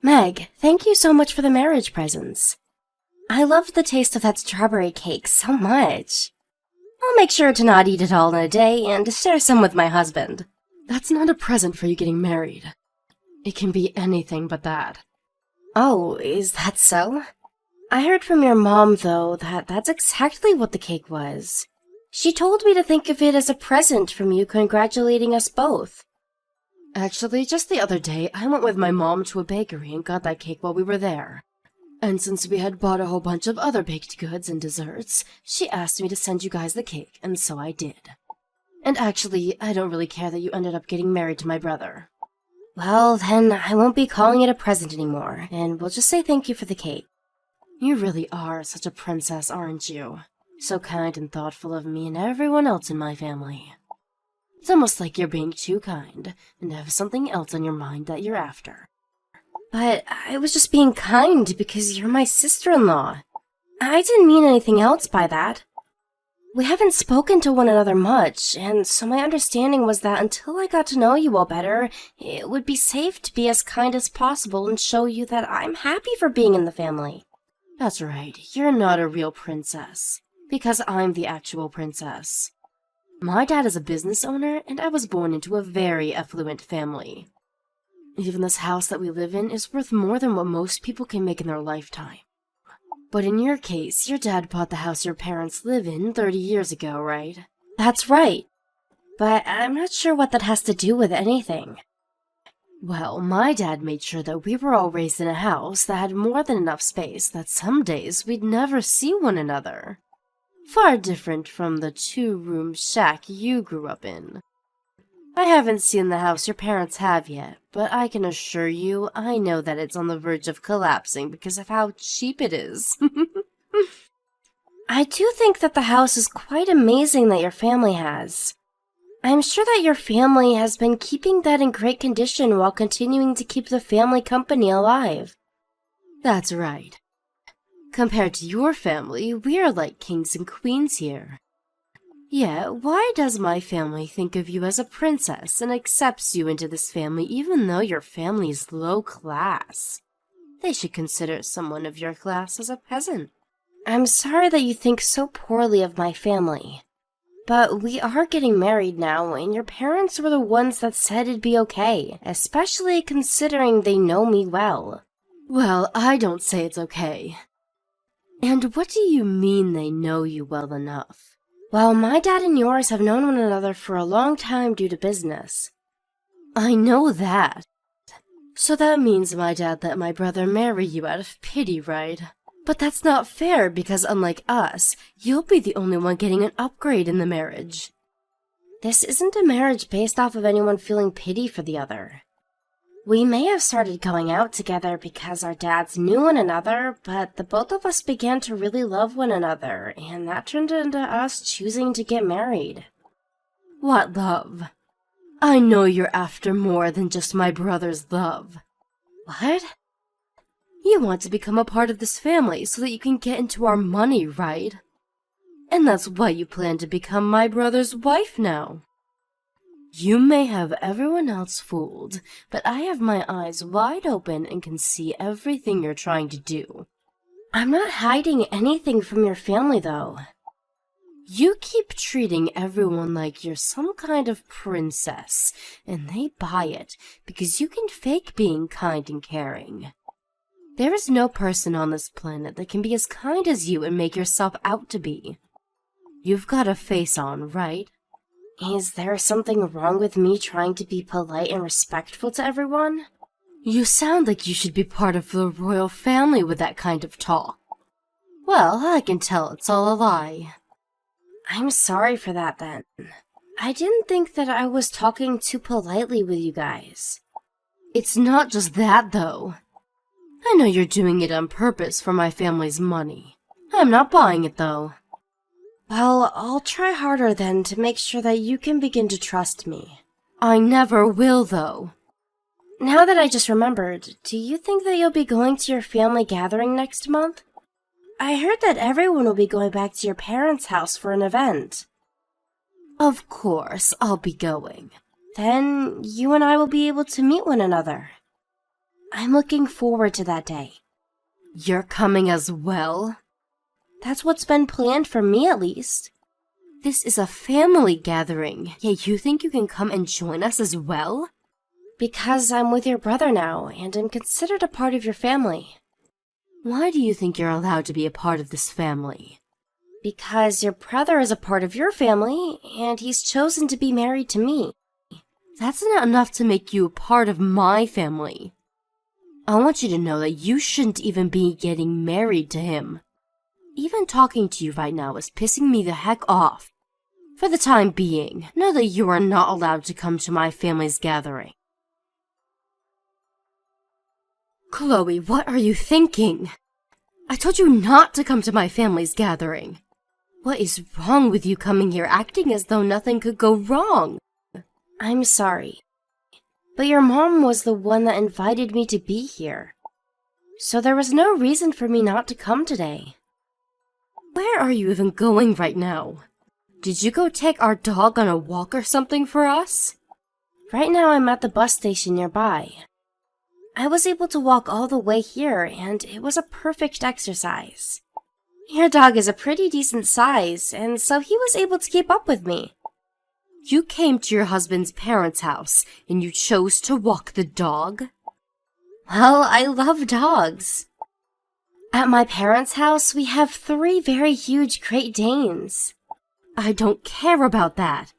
Meg, thank you so much for the marriage presents. I loved the taste of that strawberry cake so much. I'll make sure to not eat it all in a day and share some with my husband. That's not a present for you getting married. It can be anything but that. Oh, is that so? I heard from your mom, though, that that's exactly what the cake was. She told me to think of it as a present from you congratulating us both. Actually, just the other day, I went with my mom to a bakery and got that cake while we were there. And since we had bought a whole bunch of other baked goods and desserts, she asked me to send you guys the cake, and so I did. And actually, I don't really care that you ended up getting married to my brother. Well, then I won't be calling it a present anymore, and we'll just say thank you for the cake. You really are such a princess, aren't you? So kind and thoughtful of me and everyone else in my family. It's almost like you're being too kind and have something else on your mind that you're after. But I was just being kind because you're my sister-in-law. I didn't mean anything else by that. We haven't spoken to one another much, and so my understanding was that until I got to know you all better, it would be safe to be as kind as possible and show you that I'm happy for being in the family. That's right, you're not a real princess, because I'm the actual princess. My dad is a business owner, and I was born into a very affluent family. Even this house that we live in is worth more than what most people can make in their lifetime. But in your case, your dad bought the house your parents live in 30 years ago, right? That's right. But I'm not sure what that has to do with anything. Well, my dad made sure that we were all raised in a house that had more than enough space that some days we'd never see one another. Far different from the two-room shack you grew up in. I haven't seen the house your parents have yet, but I can assure you I know that it's on the verge of collapsing because of how cheap it is. I do think that the house is quite amazing that your family has. I'm sure that your family has been keeping that in great condition while continuing to keep the family company alive. That's right. Compared to your family, we are like kings and queens here. Yet, why does my family think of you as a princess and accepts you into this family even though your family is low class? They should consider someone of your class as a peasant. I'm sorry that you think so poorly of my family. But we are getting married now, and your parents were the ones that said it'd be okay, especially considering they know me well. Well, I don't say it's okay. And what do you mean they know you well enough? Well, my dad and yours have known one another for a long time due to business. I know that. So that means my dad let my brother marry you out of pity, right? But that's not fair because unlike us, you'll be the only one getting an upgrade in the marriage. This isn't a marriage based off of anyone feeling pity for the other. We may have started going out together because our dads knew one another, but the both of us began to really love one another, and that turned into us choosing to get married. What love? I know you're after more than just my brother's love. What? You want to become a part of this family so that you can get into our money, right? And that's why you plan to become my brother's wife now. You may have everyone else fooled, but I have my eyes wide open and can see everything you're trying to do. I'm not hiding anything from your family, though. You keep treating everyone like you're some kind of princess, and they buy it because you can fake being kind and caring. There is no person on this planet that can be as kind as you and make yourself out to be. You've got a face on, right? Is there something wrong with me trying to be polite and respectful to everyone? You sound like you should be part of the royal family with that kind of talk. Well, I can tell it's all a lie. I'm sorry for that, then. I didn't think that I was talking too politely with you guys. It's not just that, though. I know you're doing it on purpose for my family's money. I'm not buying it, though. Well, I'll try harder then to make sure that you can begin to trust me. I never will, though. Now that I just remembered, do you think that you'll be going to your family gathering next month? I heard that everyone will be going back to your parents' house for an event. Of course, I'll be going. Then you and I will be able to meet one another. I'm looking forward to that day. You're coming as well? That's what's been planned for me, at least. This is a family gathering, yet you think you can come and join us as well? Because I'm with your brother now, and am considered a part of your family. Why do you think you're allowed to be a part of this family? Because your brother is a part of your family, and he's chosen to be married to me. That's not enough to make you a part of my family. I want you to know that you shouldn't even be getting married to him. Even talking to you right now is pissing me the heck off. For the time being, know that you are not allowed to come to my family's gathering. Chloe, what are you thinking? I told you not to come to my family's gathering. What is wrong with you coming here acting as though nothing could go wrong? I'm sorry, but your mom was the one that invited me to be here. So there was no reason for me not to come today. Where are you even going right now? Did you go take our dog on a walk or something for us? Right now I'm at the bus station nearby. I was able to walk all the way here, and it was a perfect exercise. Your dog is a pretty decent size, and so he was able to keep up with me. You came to your husband's parents' house, and you chose to walk the dog? Well, I love dogs. At my parents' house, we have 3 very huge Great Danes. I don't care about that.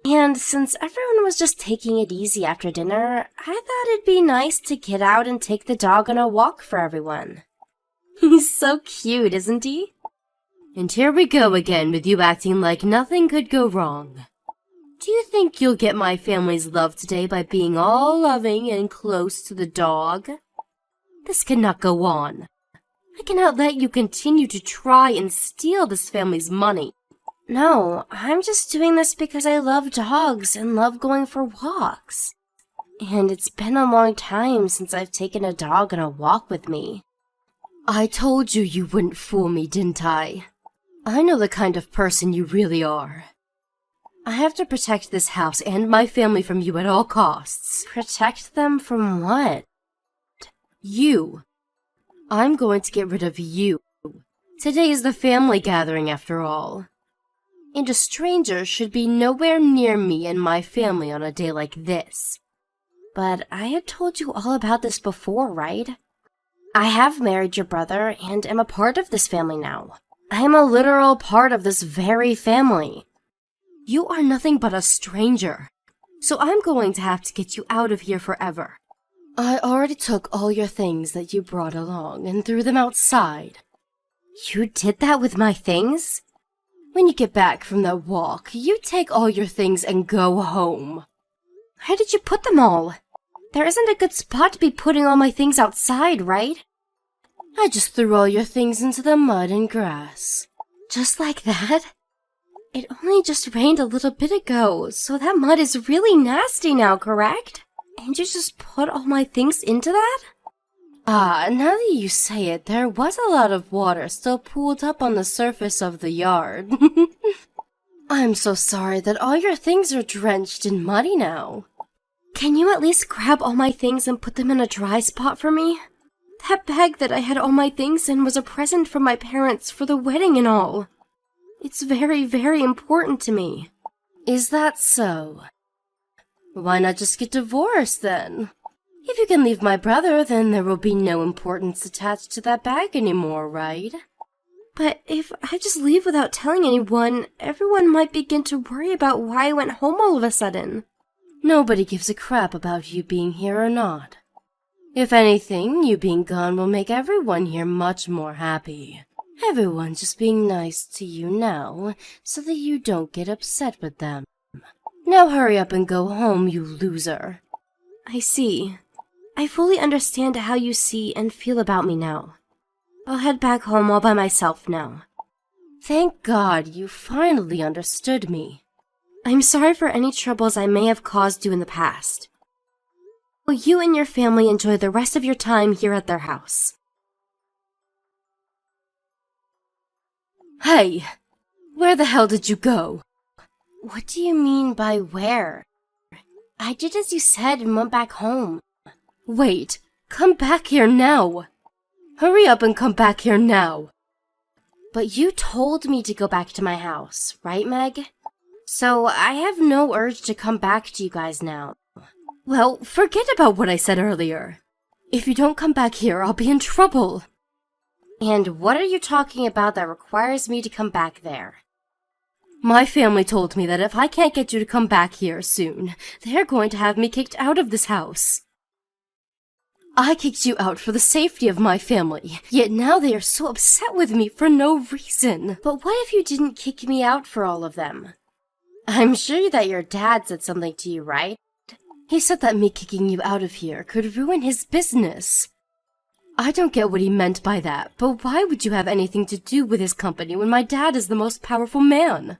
And since everyone was just taking it easy after dinner, I thought it'd be nice to get out and take the dog on a walk for everyone. He's so cute, isn't he? And here we go again with you acting like nothing could go wrong. Do you think you'll get my family's love today by being all loving and close to the dog? This cannot go on. I cannot let you continue to try and steal this family's money. No, I'm just doing this because I love dogs and love going for walks. And it's been a long time since I've taken a dog on a walk with me. I told you you wouldn't fool me, didn't I? I know the kind of person you really are. I have to protect this house and my family from you at all costs. Protect them from what? You. I'm going to get rid of you. Today is the family gathering after all. And a stranger should be nowhere near me and my family on a day like this. But I had told you all about this before, right? I have married your brother and am a part of this family now. I am a literal part of this very family. You are nothing but a stranger, so I'm going to have to get you out of here forever. I already took all your things that you brought along and threw them outside. You did that with my things? When you get back from that walk, you take all your things and go home. Where did you put them all? There isn't a good spot to be putting all my things outside, right? I just threw all your things into the mud and grass. Just like that? It only just rained a little bit ago, so that mud is really nasty now, correct? And you just put all my things into that? Ah, now that you say it, there was a lot of water still pooled up on the surface of the yard. I'm so sorry that all your things are drenched and muddy now. Can you at least grab all my things and put them in a dry spot for me? That bag that I had all my things in was a present from my parents for the wedding and all. It's very, very important to me. Is that so? Why not just get divorced then? If you can leave my brother, then there will be no importance attached to that bag anymore, right? But if I just leave without telling anyone, everyone might begin to worry about why I went home all of a sudden. Nobody gives a crap about you being here or not. If anything, you being gone will make everyone here much more happy. Everyone just being nice to you now, so that you don't get upset with them. Now hurry up and go home, you loser. I see. I fully understand how you see and feel about me now. I'll head back home all by myself now. Thank God you finally understood me. I'm sorry for any troubles I may have caused you in the past. Will you and your family enjoy the rest of your time here at their house? Hey! Where the hell did you go? What do you mean by where? I did as you said and went back home. Wait, Come back here now! Hurry up and come back here now! But you told me to go back to my house, right, Meg? So I have no urge to come back to you guys now. Well, forget about what I said earlier. If you don't come back here, I'll be in trouble. And what are you talking about that requires me to come back there? My family told me that if I can't get you to come back here soon, they're going to have me kicked out of this house. I kicked you out for the safety of my family, yet now they are so upset with me for no reason. But what if you didn't kick me out for all of them? I'm sure that your dad said something to you, right? He said that me kicking you out of here could ruin his business. I don't get what he meant by that, but why would you have anything to do with his company when my dad is the most powerful man?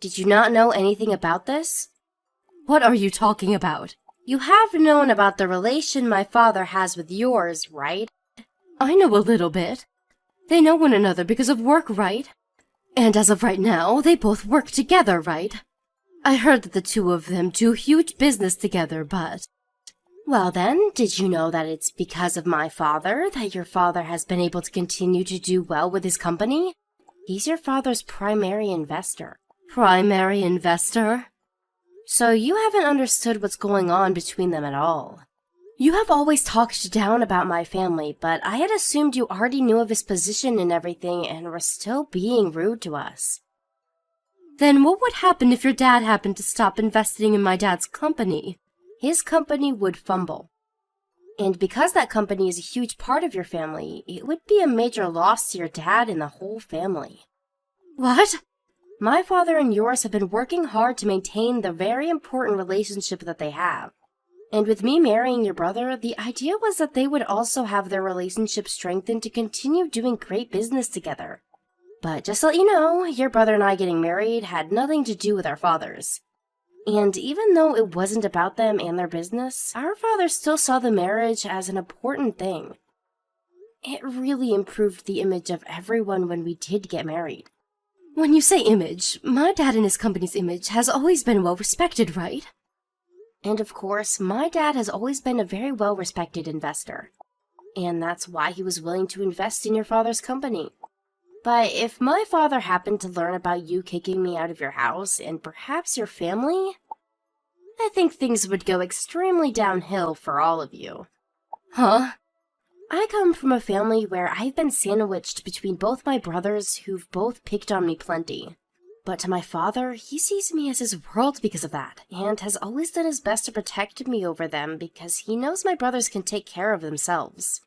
Did you not know anything about this? What are you talking about? You have known about the relation my father has with yours, right? I know a little bit. They know one another because of work, right? And as of right now, they both work together, right? I heard that the two of them do huge business together, but... Well then, did you know that it's because of my father that your father has been able to continue to do well with his company? He's your father's primary investor. Primary investor? So you haven't understood what's going on between them at all. You have always talked down about my family, but I had assumed you already knew of his position and everything and were still being rude to us. Then what would happen if your dad happened to stop investing in my dad's company? His company would fumble. And because that company is a huge part of your family, it would be a major loss to your dad and the whole family. What? My father and yours have been working hard to maintain the very important relationship that they have. And with me marrying your brother, the idea was that they would also have their relationship strengthened to continue doing great business together. But just to let you know, your brother and I getting married had nothing to do with our fathers. And even though it wasn't about them and their business, our father still saw the marriage as an important thing. It really improved the image of everyone when we did get married. When you say image, my dad and his company's image has always been well respected, right? And of course, my dad has always been a very well respected investor. And that's why he was willing to invest in your father's company. But if my father happened to learn about you kicking me out of your house and perhaps your family, I think things would go extremely downhill for all of you. Huh? I come from a family where I've been sandwiched between both my brothers who've both picked on me plenty. But to my father, he sees me as his world because of that, and has always done his best to protect me over them because he knows my brothers can take care of themselves.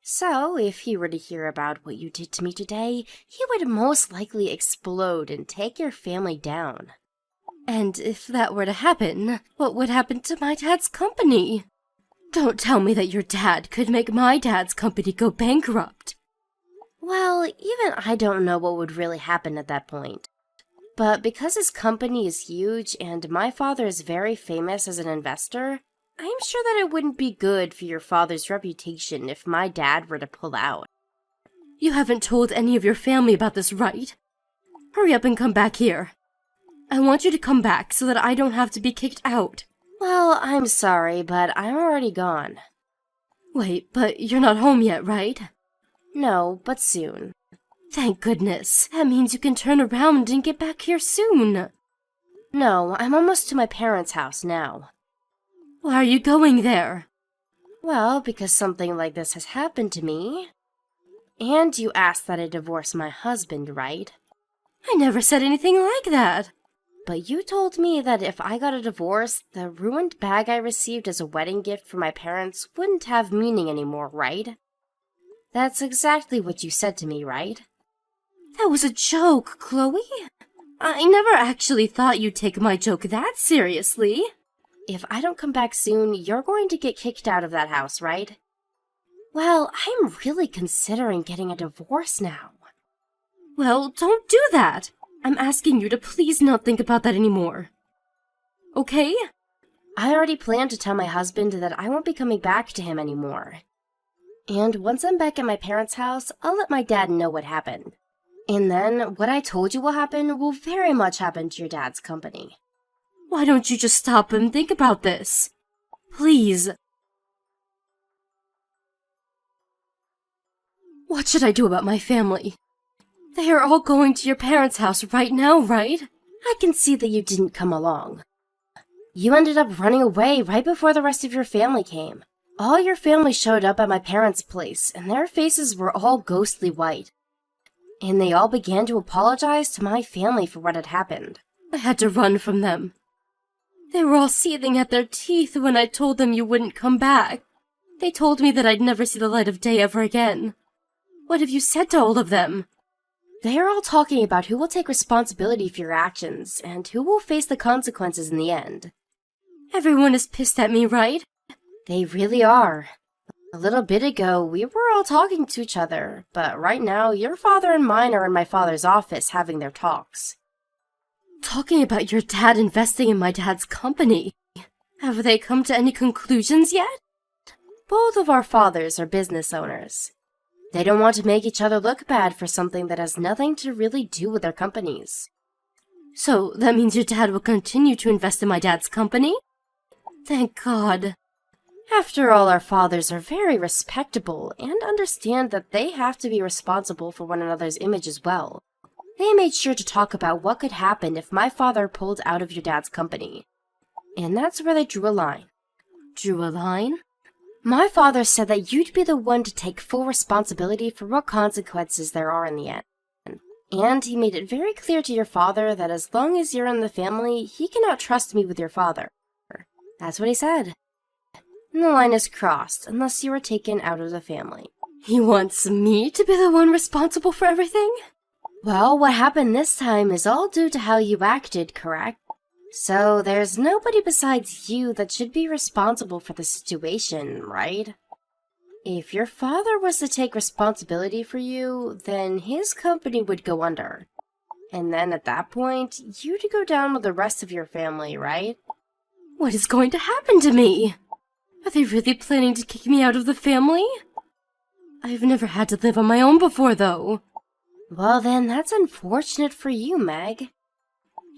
So, if he were to hear about what you did to me today, he would most likely explode and take your family down. And if that were to happen, what would happen to my dad's company? Don't tell me that your dad could make my dad's company go bankrupt. Well, even I don't know what would really happen at that point. But because his company is huge and my father is very famous as an investor, I'm sure that it wouldn't be good for your father's reputation if my dad were to pull out. You haven't told any of your family about this, right? Hurry up and come back here. I want you to come back so that I don't have to be kicked out. Well, I'm sorry, but I'm already gone. Wait, but you're not home yet, right? No, but soon. Thank goodness. That means you can turn around and get back here soon. No, I'm almost to my parents' house now. Why are you going there? Well, because something like this has happened to me. And you asked that I divorce my husband, right? I never said anything like that. But you told me that if I got a divorce, the ruined bag I received as a wedding gift from my parents wouldn't have meaning anymore, right? That's exactly what you said to me, right? That was a joke, Chloe. I never actually thought you'd take my joke that seriously. If I don't come back soon, you're going to get kicked out of that house, right? Well, I'm really considering getting a divorce now. Well, don't do that. I'm asking you to please not think about that anymore. Okay? I already planned to tell my husband that I won't be coming back to him anymore. And once I'm back at my parents' house, I'll let my dad know what happened. And then, what I told you will happen will very much happen to your dad's company. Why don't you just stop and think about this? Please. What should I do about my family? They are all going to your parents' house right now, right? I can see that you didn't come along. You ended up running away right before the rest of your family came. All your family showed up at my parents' place, and their faces were all ghostly white. And they all began to apologize to my family for what had happened. I had to run from them. They were all seething at their teeth when I told them you wouldn't come back. They told me that I'd never see the light of day ever again. What have you said to all of them? They are all talking about who will take responsibility for your actions, and who will face the consequences in the end. Everyone is pissed at me, right? They really are. A little bit ago, we were all talking to each other, but right now, your father and mine are in my father's office having their talks. Talking about your dad investing in my dad's company. Have they come to any conclusions yet? Both of our fathers are business owners. They don't want to make each other look bad for something that has nothing to really do with their companies. So that means your dad will continue to invest in my dad's company? Thank God. After all, our fathers are very respectable and understand that they have to be responsible for one another's image as well. They made sure to talk about what could happen if my father pulled out of your dad's company. And that's where they drew a line. Drew a line? My father said that you'd be the one to take full responsibility for what consequences there are in the end. And he made it very clear to your father that as long as you're in the family, he cannot trust me with your father. That's what he said. And the line is crossed unless you are taken out of the family. He wants me to be the one responsible for everything? Well, what happened this time is all due to how you acted, correct? So there's nobody besides you that should be responsible for the situation, right? If your father was to take responsibility for you, then his company would go under. And then at that point, you'd go down with the rest of your family, right? What is going to happen to me? Are they really planning to kick me out of the family? I've never had to live on my own before, though. Well then, that's unfortunate for you, Meg.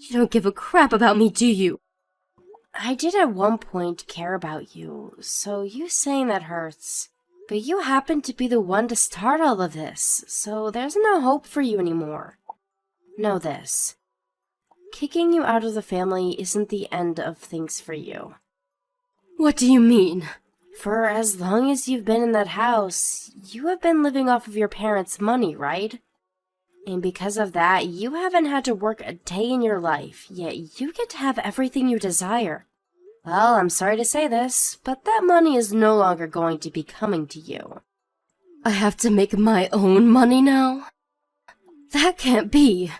You don't give a crap about me, do you? I did at one point care about you, so you saying that hurts. But you happen to be the one to start all of this, so there's no hope for you anymore. Know this. Kicking you out of the family isn't the end of things for you. What do you mean? For as long as you've been in that house, you have been living off of your parents' money, right? And because of that, you haven't had to work a day in your life, yet you get to have everything you desire. Well, I'm sorry to say this, but that money is no longer going to be coming to you. I have to make my own money now? That can't be.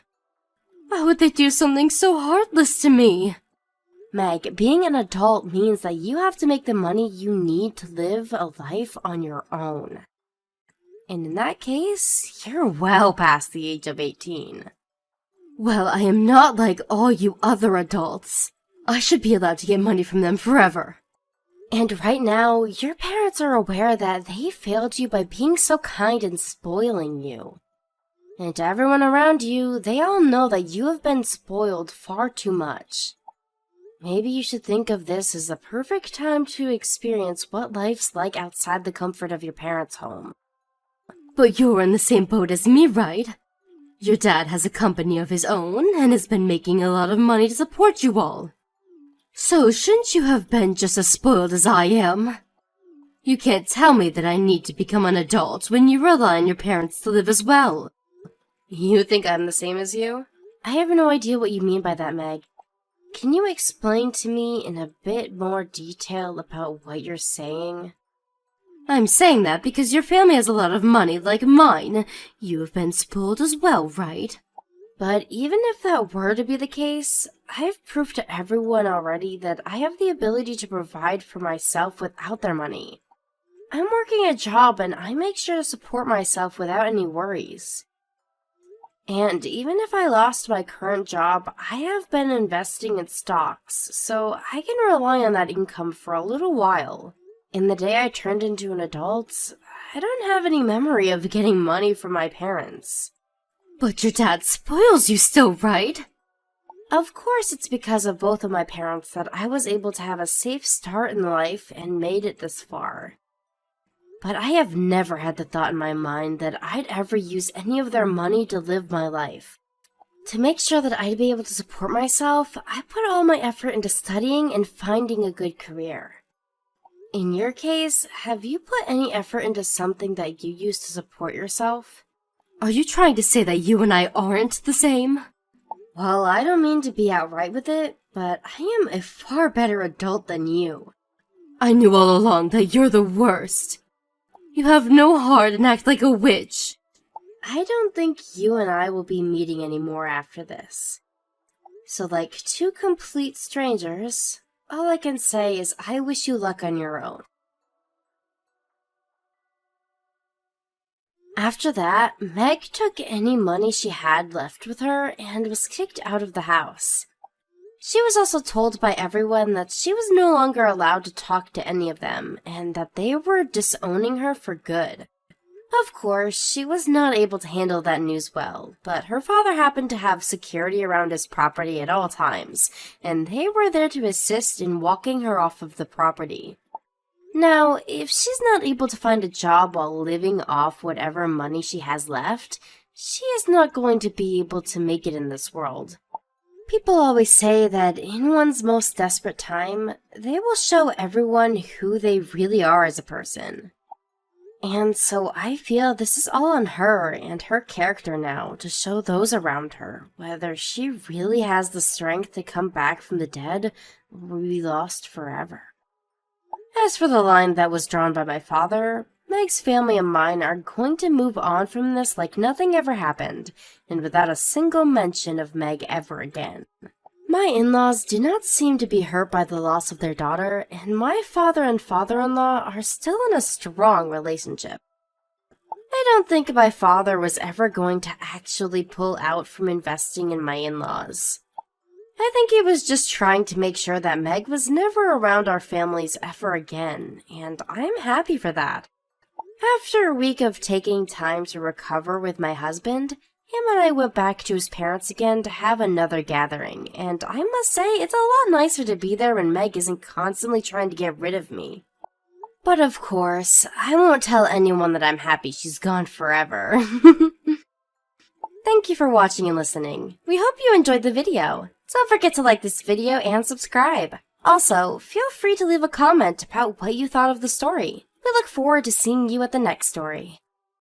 Why would they do something so heartless to me? Meg, being an adult means that you have to make the money you need to live a life on your own. And in that case, you're well past the age of 18. Well, I am not like all you other adults. I should be allowed to get money from them forever. And right now, your parents are aware that they failed you by being so kind and spoiling you. And to everyone around you, they all know that you have been spoiled far too much. Maybe you should think of this as the perfect time to experience what life's like outside the comfort of your parents' home. But you're in the same boat as me, right? Your dad has a company of his own and has been making a lot of money to support you all. So shouldn't you have been just as spoiled as I am? You can't tell me that I need to become an adult when you rely on your parents to live as well. You think I'm the same as you? I have no idea what you mean by that, Meg. Can you explain to me in a bit more detail about what you're saying? I'm saying that because your family has a lot of money like mine. You have been spoiled as well, right? But even if that were to be the case, I've proved to everyone already that I have the ability to provide for myself without their money. I'm working a job and I make sure to support myself without any worries. And even if I lost my current job, I have been investing in stocks, so I can rely on that income for a little while. And the day I turned into an adult, I don't have any memory of getting money from my parents. But your dad spoils you still, right? Of course it's because of both of my parents that I was able to have a safe start in life and made it this far. but I have never had the thought in my mind that I'd ever use any of their money to live my life. To make sure that I'd be able to support myself, I put all my effort into studying and finding a good career. In your case, have you put any effort into something that you use to support yourself? Are you trying to say that you and I aren't the same? Well, I don't mean to be outright with it, but I am a far better adult than you. I knew all along that you're the worst. You have no heart and act like a witch. I don't think you and I will be meeting anymore after this. So like two complete strangers, all I can say is I wish you luck on your own. After that, Meg took any money she had left with her and was kicked out of the house. She was also told by everyone that she was no longer allowed to talk to any of them and that they were disowning her for good. Of course, she was not able to handle that news well, but her father happened to have security around his property at all times, and they were there to assist in walking her off of the property. Now, if she's not able to find a job while living off whatever money she has left, she is not going to be able to make it in this world. People always say that in one's most desperate time, they will show everyone who they really are as a person. And so I feel this is all on her and her character now to show those around her whether she really has the strength to come back from the dead or be lost forever. As for the line that was drawn by my father, Meg's family and mine are going to move on from this like nothing ever happened, and without a single mention of Meg ever again. My in-laws do not seem to be hurt by the loss of their daughter, and my father and father-in-law are still in a strong relationship. I don't think my father was ever going to actually pull out from investing in my in-laws. I think he was just trying to make sure that Meg was never around our families ever again, and I'm happy for that. After a week of taking time to recover with my husband, him and I went back to his parents again to have another gathering, and I must say it's a lot nicer to be there when Meg isn't constantly trying to get rid of me. But of course, I won't tell anyone that I'm happy she's gone forever. Thank you for watching and listening. We hope you enjoyed the video. Don't forget to like this video and subscribe. Also, feel free to leave a comment about what you thought of the story. We look forward to seeing you at the next story.